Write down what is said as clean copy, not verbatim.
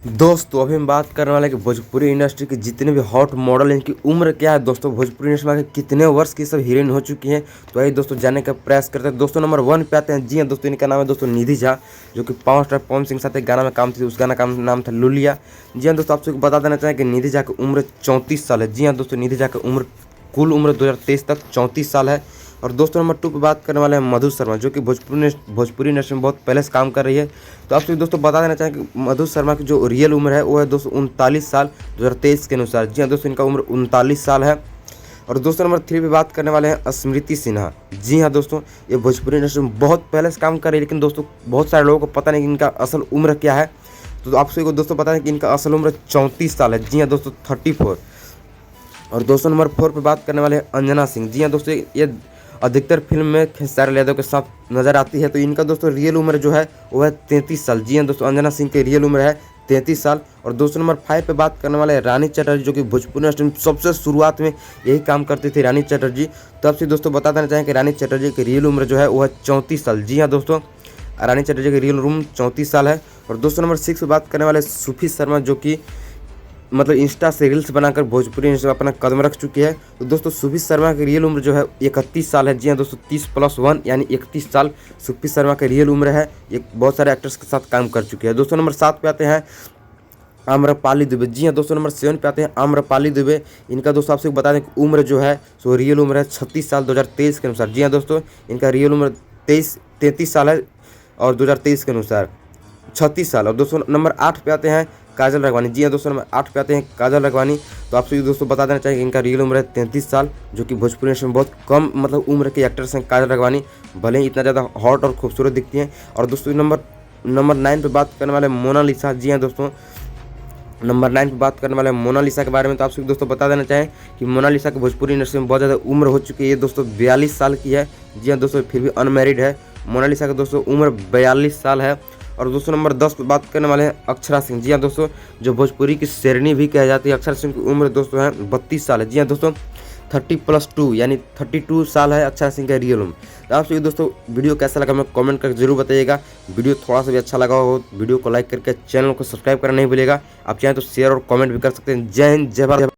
दोस्तों अभी हम बात करने वाले हैं कि भोजपुरी इंडस्ट्री के जितने भी हॉट मॉडल हैं इनकी उम्र क्या है। दोस्तों भोजपुरी इंडस्ट्री में आके कितने वर्ष की सब हीरोइन हो चुकी हैं, तो आइए दोस्तों जानने का प्रयास करते हैं। दोस्तों नंबर 1 पे आते हैं। जी हाँ दोस्तों, इनका नाम है दोस्तों निधि झा, जो कि पावर स्टार पवन सिंह के साथ एक गाना में काम थी, उस गाना का नाम था लुलिया। जी हाँ दोस्तों, आप सबको बता देना चाहें कि निधि झा की उम्र 34 साल है। जी हाँ दोस्तों, निधि झा की उम्र कुल उम्र 2023 तक 34 साल है। और दोस्तों नंबर 2 पे बात करने वाले हैं मधु शर्मा, जो कि भोजपुरी इंडस्ट्री में बहुत पहले से काम कर रही है। तो आप सभी दोस्तों बता देना चाहें कि मधु शर्मा की जो रियल उम्र है वो है दोस्तों 39 साल 2023 के अनुसार। जी हाँ दोस्तों, इनका उम्र 39 साल है। और दोस्तों नंबर 3 पे बात करने वाले हैं स्मृति सिन्हा। जी हाँ दोस्तों, ये भोजपुरी इंडस्ट्री में बहुत पहले से काम कर रही है, लेकिन दोस्तों बहुत सारे लोगों को पता नहीं कि इनका असल उम्र क्या है। तो आप सभी को दोस्तों पता है कि इनका असल उम्र 34 साल है। जी हाँ दोस्तों, 34। और दोस्तों नंबर 4 पे बात करने वाले हैं अंजना सिंह। जी हाँ दोस्तों, ये अधिकतर फिल्म में खेसारी यादव के साथ नजर आती है। तो इनका दोस्तों रियल उम्र जो है वो है 33 साल। जी हाँ दोस्तों, अंजना सिंह की रियल उम्र है 33 साल। और दोस्तों नंबर 5 पे बात करने वाले हैं रानी चटर्जी, जो कि भोजपुरी इंडस्ट्री में सबसे शुरुआत में यही काम करती थी रानी चटर्जी। तो आपसे दोस्तों बता देना चाहें कि रानी चटर्जी की रियल उम्र जो है वो है 34 साल। जी हाँ दोस्तों, रानी चटर्जी की रियल उम्र 34 साल है। और दोस्तों नंबर 6 पे बात करने वाले सूफी शर्मा, जो कि मतलब इंस्टा से रील्स बनाकर भोजपुरी इंडस्ट्री में अपना कदम रख चुकी है। तो दोस्तों सूफी शर्मा की रियल उम्र जो है 31 साल है। जी हाँ दोस्तों, 30+1 यानी 31 साल सूफी शर्मा की रियल उम्र है। ये बहुत सारे एक्टर्स के साथ काम कर चुकी है। दोस्तों नंबर 7 पे आते हैं आम्रपाली दुबे। जी हाँ दोस्तों, नंबर 7 पे आते हैं आम्रपाली दुबे। इनका दोस्तों आपसे बता दें कि उम्र जो है सो रियल उम्र है 36 साल 2023 के अनुसार। जी हाँ दोस्तों, इनका रियल उम्र 33 साल है और 2023 के अनुसार 36 साल। और दोस्तों नंबर 8 पे आते हैं काजल राघवानी। जी हाँ दोस्तों, नंबर 8 पे आते हैं काजल राघवानी। तो आप सभी दोस्तों बता देना चाहिए इनका रियल उम्र है 33 साल, जो कि भोजपुरी इंडस्ट्री में बहुत कम मतलब उम्र के एक्टर्स हैं काजल राघवानी, भले ही इतना ज़्यादा हॉट और खूबसूरत दिखती हैं। और दोस्तों नंबर 9 पे बात करने वाले मोनालिसा। जी हाँ दोस्तों, नंबर 9 पे बात करने वाले मोनालिसा के बारे में। तो आप सभी दोस्तों बता देना चाहें कि मोनालिसा की भोजपुरी इंडस्ट्री में बहुत ज़्यादा उम्र हो चुकी है। ये दोस्तों 42 साल की है। जी हाँ दोस्तों, फिर भी अनमैरिड है। मोनालिसा का दोस्तों उम्र 42 साल है। और दोस्तों नंबर 10 पे बात करने वाले हैं अक्षरा सिंह। जी हाँ दोस्तों, जो भोजपुरी की शेरनी भी कही जाती है, अक्षरा सिंह की उम्र दोस्तों है 32 साल है। जी हाँ दोस्तों, 30+2 यानी 32 साल है अक्षरा सिंह का रियल उम्र। तो आप सभी दोस्तों वीडियो कैसा लगा हमें कमेंट करके जरूर बताइएगा। वीडियो थोड़ा सा भी अच्छा लगा हो वीडियो को लाइक करके चैनल को सब्सक्राइब करना नहीं भूलिएगा। आप चाहें तो शेयर और कमेंट भी कर सकते हैं। जय हिंद, जय भारत।